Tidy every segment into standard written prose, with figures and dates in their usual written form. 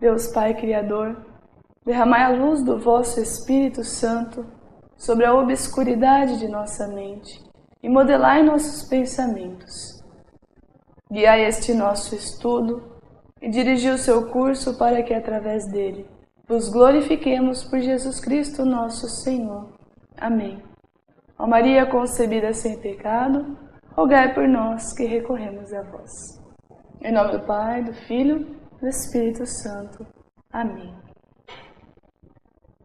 Deus Pai Criador, derramai a luz do vosso Espírito Santo sobre a obscuridade de nossa mente e modelai nossos pensamentos. Guiai este nosso estudo e dirigi o seu curso para que, através dele, vos glorifiquemos por Jesus Cristo, nosso Senhor. Amém. Ó Maria concebida sem pecado, rogai por nós que recorremos a vós. Em nome do Pai, do Filho e do Espírito Santo. Amém.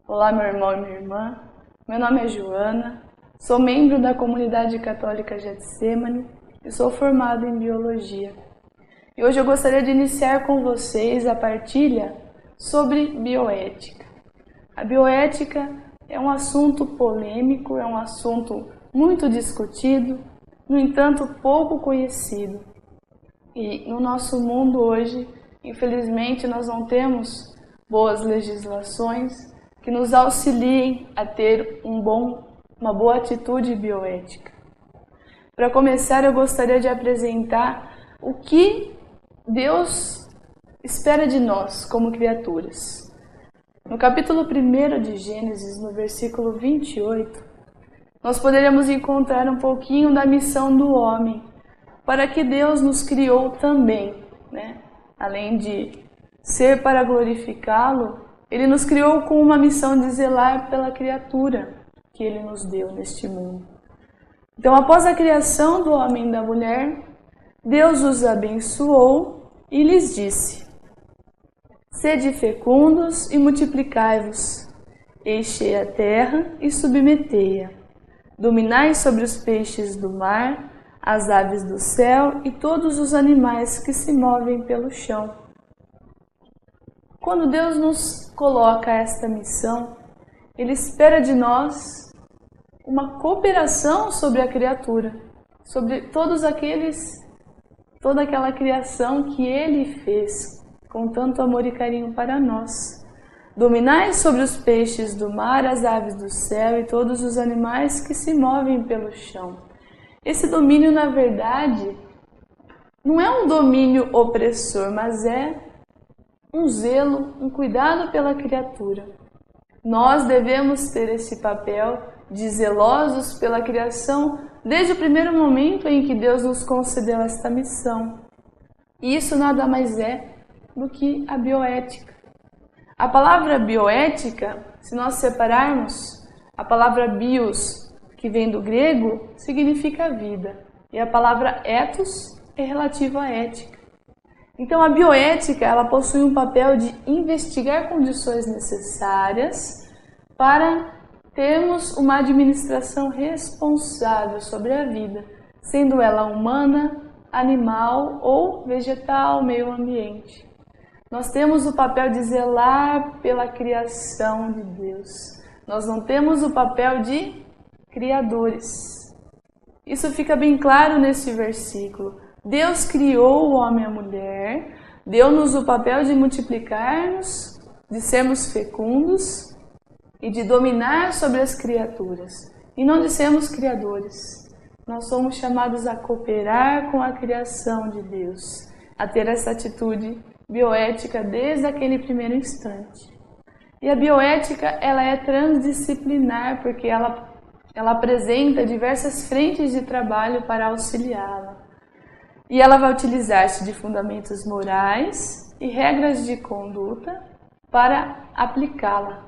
Olá, meu irmão e minha irmã. Meu nome é Joana, sou membro da Comunidade Católica Getsemane e sou formado em Biologia. E hoje eu gostaria de iniciar com vocês a partilha sobre bioética. A bioética é um assunto polêmico, é um assunto muito discutido, no entanto pouco conhecido. E no nosso mundo hoje, infelizmente, nós não temos boas legislações que nos auxiliem a ter uma boa atitude bioética. Para começar, eu gostaria de apresentar o que Deus espera de nós como criaturas. No capítulo 1 de Gênesis, no versículo 28, nós poderíamos encontrar um pouquinho da missão do homem, para que Deus nos criou também, né? Além de ser para glorificá-lo, Ele nos criou com uma missão de zelar pela criatura que Ele nos deu neste mundo. Então, após a criação do homem e da mulher, Deus os abençoou e lhes disse: sede fecundos e multiplicai-vos, enchei a terra e submetei-a, dominai sobre os peixes do mar, as aves do céu e todos os animais que se movem pelo chão. Quando Deus nos coloca esta missão, Ele espera de nós uma cooperação sobre a criatura, sobre toda aquela criação que Ele fez com tanto amor e carinho para nós. Dominai sobre os peixes do mar, as aves do céu e todos os animais que se movem pelo chão. Esse domínio, na verdade, não é um domínio opressor, mas é um zelo, um cuidado pela criatura. Nós devemos ter esse papel de zelosos pela criação desde o primeiro momento em que Deus nos concedeu esta missão. E isso nada mais é do que a bioética. A palavra bioética, se nós separarmos, a palavra bios, que vem do grego, significa vida. E a palavra ethos é relativa à ética. Então a bioética, ela possui um papel de investigar condições necessárias para termos uma administração responsável sobre a vida, sendo ela humana, animal ou vegetal, meio ambiente. Nós temos o papel de zelar pela criação de Deus. Nós não temos o papel de criadores. Isso fica bem claro nesse versículo. Deus criou o homem e a mulher, deu-nos o papel de multiplicar-nos, de sermos fecundos e de dominar sobre as criaturas. E não de sermos criadores. Nós somos chamados a cooperar com a criação de Deus, a ter essa atitude bioética desde aquele primeiro instante. E a bioética, ela é transdisciplinar porque ela apresenta diversas frentes de trabalho para auxiliá-la. E ela vai utilizar-se de fundamentos morais e regras de conduta para aplicá-la.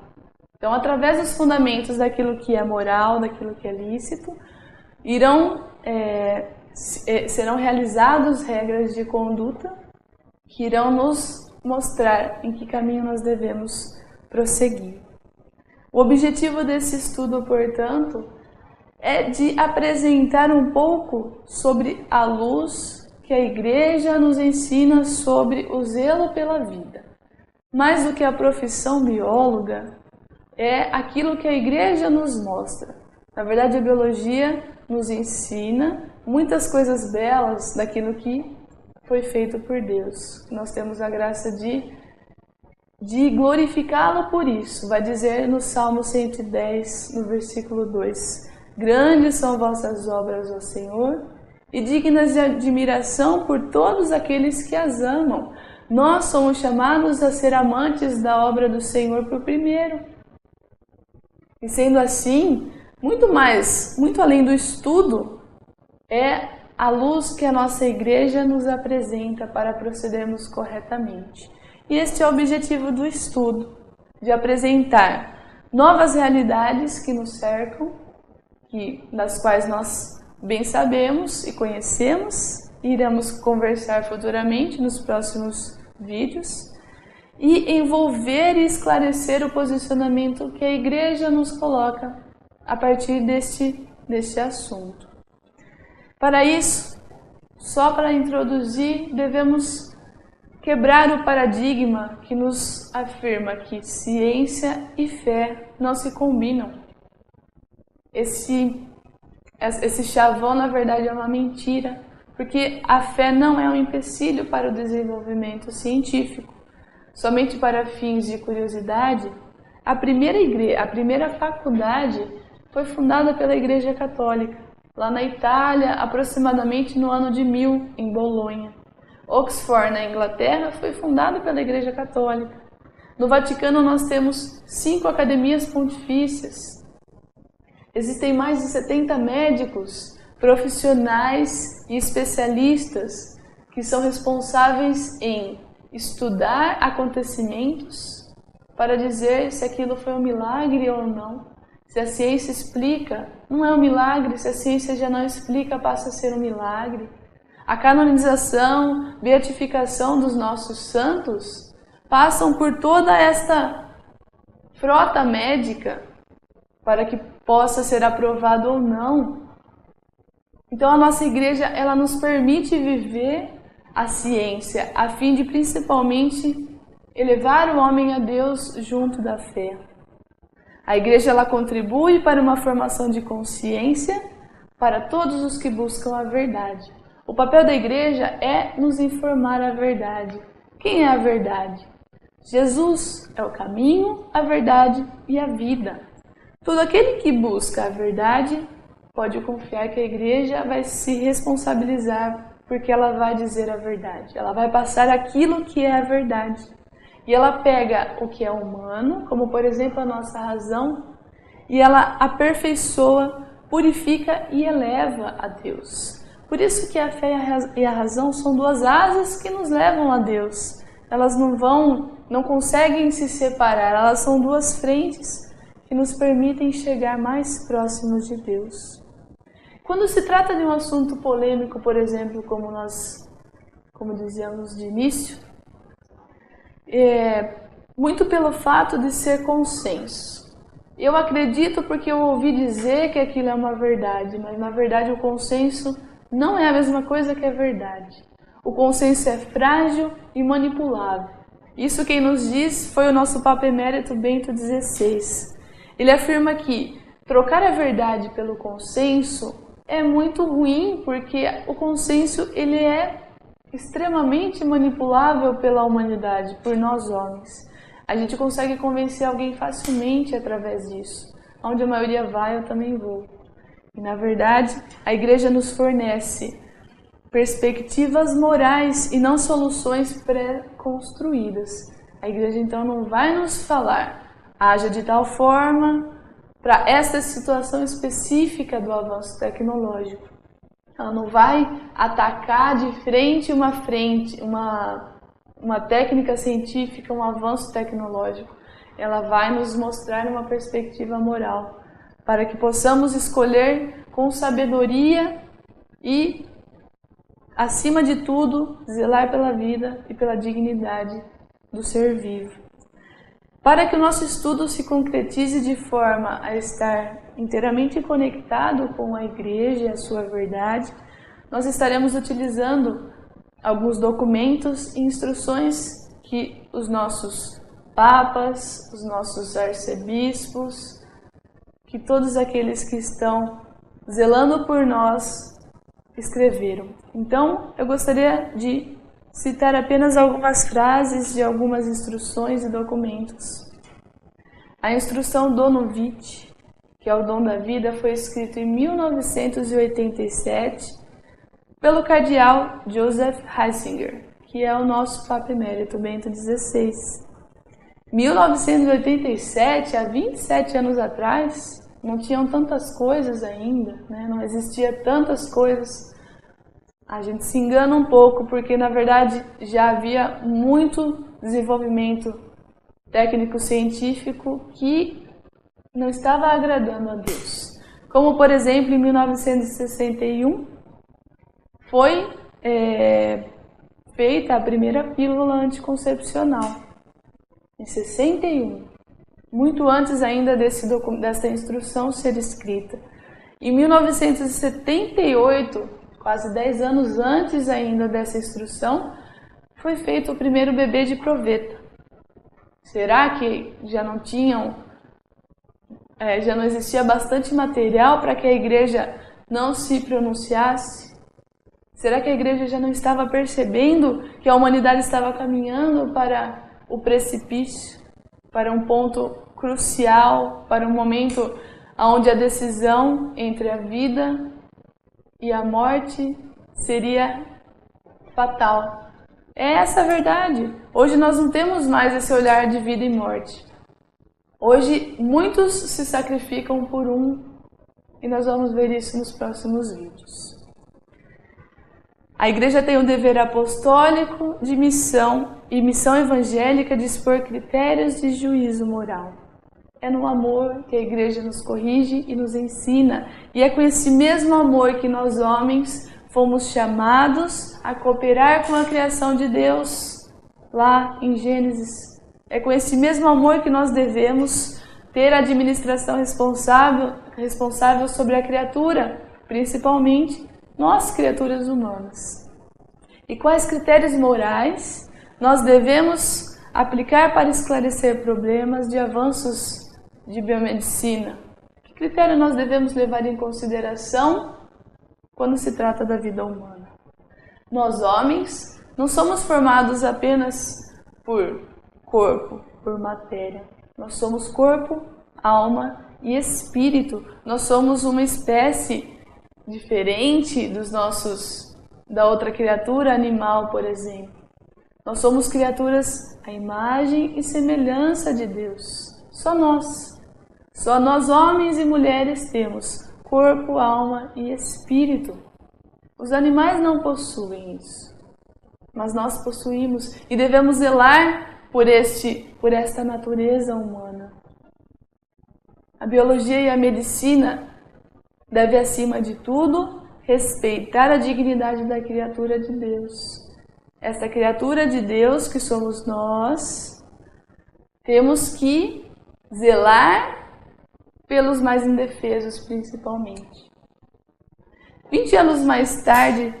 Então, através dos fundamentos daquilo que é moral, daquilo que é lícito, serão realizadas regras de conduta que irão nos mostrar em que caminho nós devemos prosseguir. O objetivo desse estudo, portanto, é de apresentar um pouco sobre a luz que a Igreja nos ensina sobre o zelo pela vida. Mais do que a profissão bióloga, é aquilo que a Igreja nos mostra. Na verdade, a biologia nos ensina muitas coisas belas daquilo que foi feito por Deus. Nós temos a graça de glorificá-lo por isso. Vai dizer no Salmo 110, no versículo 2: grandes são vossas obras, ó Senhor, e dignas de admiração por todos aqueles que as amam. Nós somos chamados a ser amantes da obra do Senhor por primeiro. E sendo assim, muito além do estudo, é a luz que a nossa igreja nos apresenta para procedermos corretamente. E este é o objetivo do estudo, de apresentar novas realidades que nos cercam, das quais nós bem sabemos e conhecemos, e iremos conversar futuramente nos próximos vídeos, e envolver e esclarecer o posicionamento que a igreja nos coloca a partir deste assunto. Para isso, só para introduzir, devemos quebrar o paradigma que nos afirma que ciência e fé não se combinam. Esse chavão, na verdade, é uma mentira, porque a fé não é um empecilho para o desenvolvimento científico. Somente para fins de curiosidade, a primeira faculdade foi fundada pela Igreja Católica, lá na Itália, aproximadamente no ano de 1000, em Bolonha. Oxford, na Inglaterra, foi fundado pela Igreja Católica. No Vaticano nós temos 5 academias pontifícias. Existem mais de 70 médicos, profissionais e especialistas que são responsáveis em estudar acontecimentos para dizer se aquilo foi um milagre ou não. Se a ciência explica, não é um milagre. Se a ciência já não explica, passa a ser um milagre. A canonização, beatificação dos nossos santos passam por toda esta frota médica para que possa ser aprovado ou não. Então a nossa igreja, ela nos permite viver a ciência a fim de principalmente elevar o homem a Deus junto da fé. A igreja, ela contribui para uma formação de consciência para todos os que buscam a verdade. O papel da igreja é nos informar a verdade. Quem é a verdade? Jesus é o caminho, a verdade e a vida. Todo aquele que busca a verdade pode confiar que a igreja vai se responsabilizar porque ela vai dizer a verdade. Ela vai passar aquilo que é a verdade. E ela pega o que é humano, como por exemplo a nossa razão, e ela aperfeiçoa, purifica e eleva a Deus. Por isso que a fé e a razão são duas asas que nos levam a Deus. Elas não conseguem se separar, elas são duas frentes que nos permitem chegar mais próximos de Deus. Quando se trata de um assunto polêmico, por exemplo, como dizíamos de início, muito pelo fato de ser consenso. Eu acredito porque eu ouvi dizer que aquilo é uma verdade, mas na verdade o consenso não é a mesma coisa que a verdade. O consenso é frágil e manipulável. Isso quem nos diz foi o nosso Papa Emérito Bento XVI. Ele afirma que trocar a verdade pelo consenso é muito ruim, porque o consenso ele é extremamente manipulável pela humanidade, por nós homens. A gente consegue convencer alguém facilmente através disso. Onde a maioria vai, eu também vou. E, na verdade, a igreja nos fornece perspectivas morais e não soluções pré-construídas. A igreja, então, não vai nos falar, haja de tal forma para esta situação específica do avanço tecnológico. Ela não vai atacar de frente uma técnica científica, um avanço tecnológico. Ela vai nos mostrar uma perspectiva moral, para que possamos escolher com sabedoria e, acima de tudo, zelar pela vida e pela dignidade do ser vivo. Para que o nosso estudo se concretize de forma a estar inteiramente conectado com a igreja e a sua verdade, nós estaremos utilizando alguns documentos e instruções que os nossos papas, os nossos arcebispos, que todos aqueles que estão zelando por nós escreveram. Então, eu gostaria de citar apenas algumas frases de algumas instruções e documentos. A instrução Dono Vitae, que é o dom da vida, foi escrito em 1987 pelo cardeal Joseph Ratzinger, que é o nosso Papa Emérito Bento XVI. 1987, há 27 anos atrás, não tinham tantas coisas ainda, né? Não existia tantas coisas. A gente se engana um pouco, porque na verdade já havia muito desenvolvimento técnico-científico que não estava agradando a Deus. Como, por exemplo, em 1961, foi feita a primeira pílula anticoncepcional. Em 61, muito antes ainda dessa instrução ser escrita. Em 1978, quase 10 anos antes ainda dessa instrução, foi feito o primeiro bebê de proveta. Será que já não existia bastante material para que a igreja não se pronunciasse? Será que a igreja já não estava percebendo que a humanidade estava caminhando para o precipício, para um ponto crucial, para um momento onde a decisão entre a vida e a morte seria fatal? É essa a verdade. Hoje nós não temos mais esse olhar de vida e morte. Hoje muitos se sacrificam por um, e nós vamos ver isso nos próximos vídeos. A igreja tem o dever apostólico de missão e missão evangélica de expor critérios de juízo moral. É no amor que a igreja nos corrige e nos ensina, e é com esse mesmo amor que nós homens fomos chamados a cooperar com a criação de Deus, lá em Gênesis. É com esse mesmo amor que nós devemos ter a administração responsável sobre a criatura, principalmente nós, criaturas humanas. E quais critérios morais nós devemos aplicar para esclarecer problemas de avanços de biomedicina? Que critério nós devemos levar em consideração quando se trata da vida humana? Nós, homens, não somos formados apenas por corpo, por matéria. Nós somos corpo, alma e espírito. Nós somos uma espécie diferente da outra criatura animal, por exemplo. Nós somos criaturas à imagem e semelhança de Deus. Só nós homens e mulheres temos corpo, alma e espírito. Os animais não possuem isso, mas nós possuímos e devemos zelar por esta natureza humana. A biologia e a medicina deve, acima de tudo, respeitar a dignidade da criatura de Deus. Essa criatura de Deus que somos nós, temos que zelar pelos mais indefesos, principalmente. 20 anos mais tarde,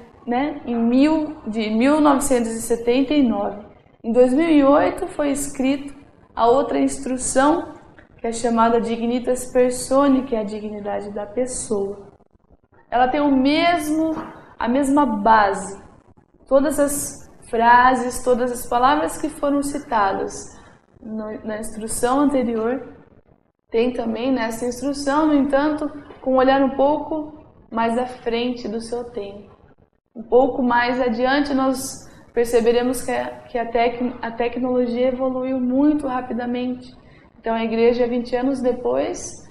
de 1979, em 2008 foi escrito a outra instrução, que é chamada Dignitas Persone, que é a dignidade da pessoa. Ela tem a mesma base. Todas as frases, todas as palavras que foram citadas na instrução anterior, tem também nessa instrução, no entanto, com um olhar um pouco mais à frente do seu tempo. Um pouco mais adiante nós perceberemos que a tecnologia evoluiu muito rapidamente. Então a igreja, 20 anos depois,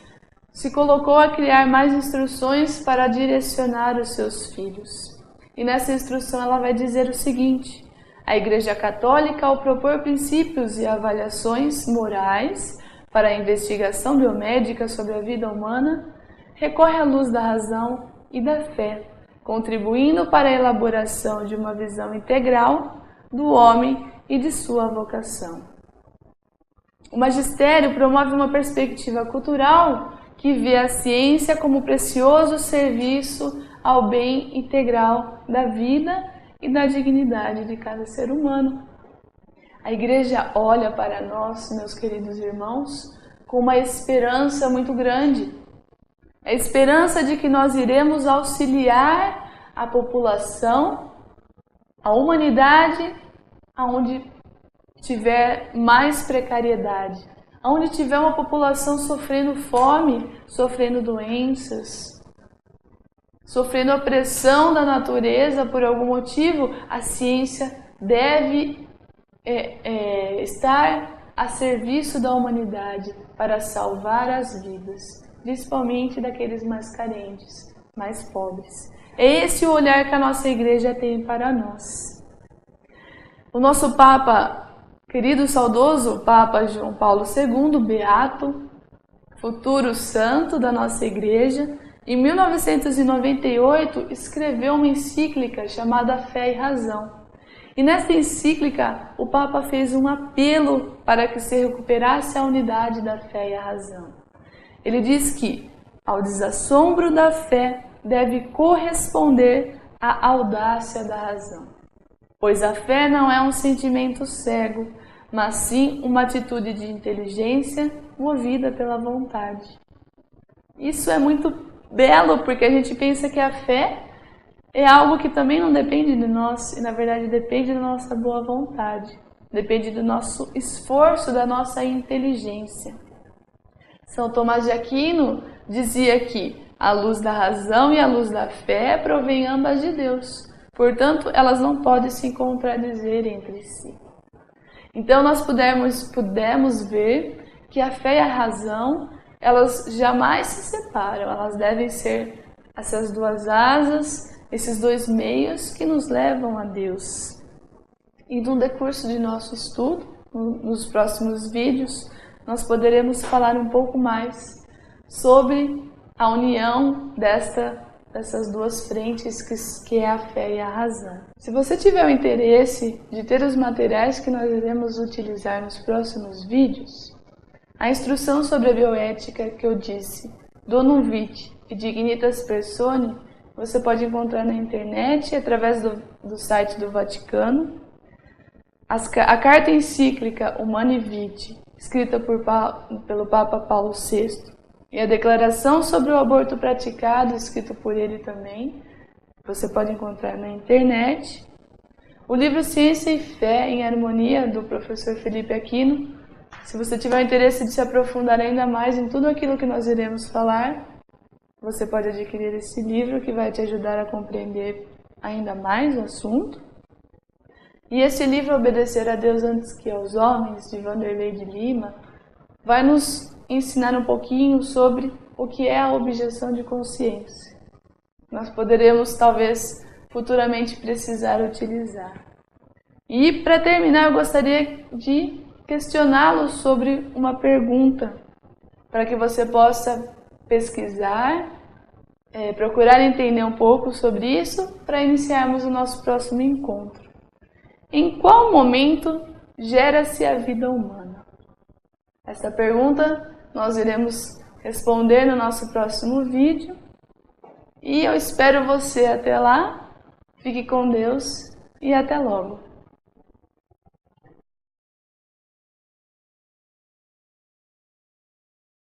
se colocou a criar mais instruções para direcionar os seus filhos. E nessa instrução ela vai dizer o seguinte: a Igreja Católica, ao propor princípios e avaliações morais para a investigação biomédica sobre a vida humana, recorre à luz da razão e da fé, contribuindo para a elaboração de uma visão integral do homem e de sua vocação. O magistério promove uma perspectiva cultural que vê a ciência como precioso serviço ao bem integral da vida e da dignidade de cada ser humano. A igreja olha para nós, meus queridos irmãos, com uma esperança muito grande. A esperança de que nós iremos auxiliar a população, a humanidade, aonde tiver mais precariedade, onde tiver uma população sofrendo fome, sofrendo doenças, sofrendo a pressão da natureza por algum motivo, a ciência deve estar a serviço da humanidade para salvar as vidas, principalmente daqueles mais carentes, mais pobres. É esse o olhar que a nossa igreja tem para nós. O nosso Papa, querido saudoso Papa João Paulo II, beato, futuro santo da nossa igreja, em 1998 escreveu uma encíclica chamada Fé e Razão. E nessa encíclica o Papa fez um apelo para que se recuperasse a unidade da fé e a razão. Ele diz que ao desassombro da fé deve corresponder a audácia da razão. Pois a fé não é um sentimento cego, mas sim uma atitude de inteligência movida pela vontade. Isso é muito belo, porque a gente pensa que a fé é algo que também não depende de nós, e na verdade depende da nossa boa vontade, depende do nosso esforço, da nossa inteligência. São Tomás de Aquino dizia que a luz da razão e a luz da fé provêm ambas de Deus. Portanto, elas não podem se contradizer entre si. Então, nós pudemos ver que a fé e a razão, elas jamais se separam. Elas devem ser essas duas asas, esses dois meios que nos levam a Deus. E no decurso de nosso estudo, nos próximos vídeos, nós poderemos falar um pouco mais sobre a união dessas duas frentes que é a fé e a razão. Se você tiver o interesse de ter os materiais que nós iremos utilizar nos próximos vídeos, a instrução sobre a bioética que eu disse, Donum Vitae e Dignitas Personae, você pode encontrar na internet através do site do Vaticano. A carta encíclica Humanae Vitae, escrita pelo Papa Paulo VI, e a declaração sobre o aborto praticado, escrito por ele também, você pode encontrar na internet. O livro Ciência e Fé em Harmonia, do professor Felipe Aquino. Se você tiver interesse de se aprofundar ainda mais em tudo aquilo que nós iremos falar, você pode adquirir esse livro que vai te ajudar a compreender ainda mais o assunto. E esse livro, Obedecer a Deus Antes que aos Homens, de Vanderlei de Lima, vai nos ensinar um pouquinho sobre o que é a objeção de consciência. Nós poderemos, talvez, futuramente precisar utilizar. E, para terminar, eu gostaria de questioná-lo sobre uma pergunta, para que você possa pesquisar, procurar entender um pouco sobre isso, para iniciarmos o nosso próximo encontro. Em qual momento gera-se a vida humana? Essa pergunta nós iremos responder no nosso próximo vídeo. E eu espero você até lá. Fique com Deus e até logo.